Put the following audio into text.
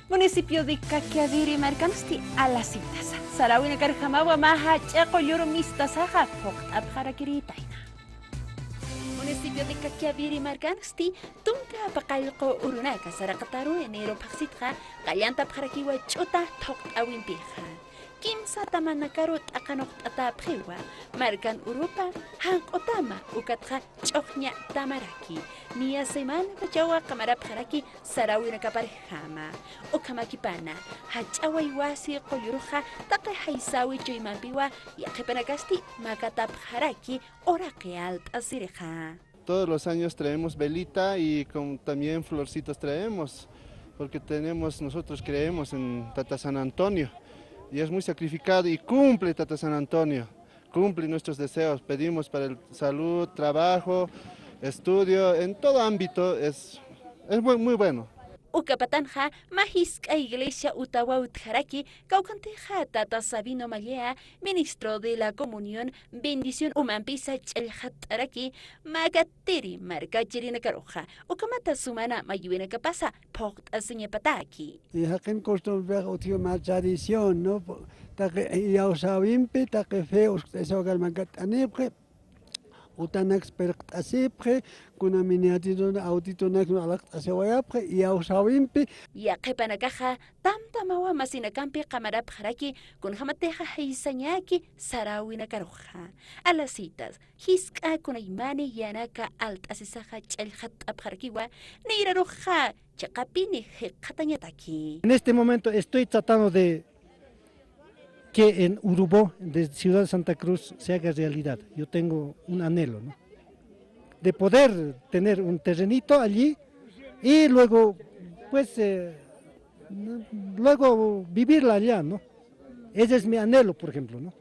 Municipio de Caquiaviri, Marcansti, a las citas. Sarawina Carjamawa, Maha, Chaco, Yoromista, Saja, Pok, Abjarakiritaina. Municipio de Caquiaviri, Marcansti, Tunka, Pacalco, Urunaka, Saracataru, enero, Paxitja, Gallanta, Abjarakiwa, Chota, Tok, Awimpija. Kimsa tamanakarut akanok atapjewa, marcan Europa, hank otama, ukatja, choknya tamaraki, nia semana pachawa kamarapjaraki, sarawina kaparejama, ukamakipana, hachawa iwasi koyuruja, take haisawi choimampiwa, yakepanakasti, makatapjaraki, orake alt asireja. Todos los años traemos velita y también florcitas traemos, porque nosotros creemos en Tata San Antonio. Y es muy sacrificado y cumple Tata San Antonio, cumple nuestros deseos, pedimos para el salud, trabajo, estudio, en todo ámbito es muy bueno. Ukapatanja, Mahiska Iglesia Utawa Utjaraki, Caucanteja Tata Sabino Malea, Ministro de la Comunión, Bendición Umampisa Chelhataraki, Magateri, Marca Chirina Caroja, Ukamata Sumana, Mayuina Capasa, Port Aseñapataki. Y haken costumbre última tradición, ¿no? Y ausawimpi, taque feos, eso que el magatanibre. Utanak spert asipre, kuna miniatidon auditonak alak asewayapre, y ausawimpi. Ya kepanakaja, tamtamawa masinakampi kamarap haraki, kun hamateja heisañaki, sarawina caroja. A las citas, hiska kuna imani yanaka alt asisaja chelhat abharakiwa, neiraroja, chakapini hekatañataki. En este momento estoy tratando de que en Urubó, de Ciudad de Santa Cruz, se haga realidad. Yo tengo un anhelo, ¿no? De poder tener un terrenito allí y luego, pues, luego vivirla allá, ¿no? Ese es mi anhelo, por ejemplo, ¿no?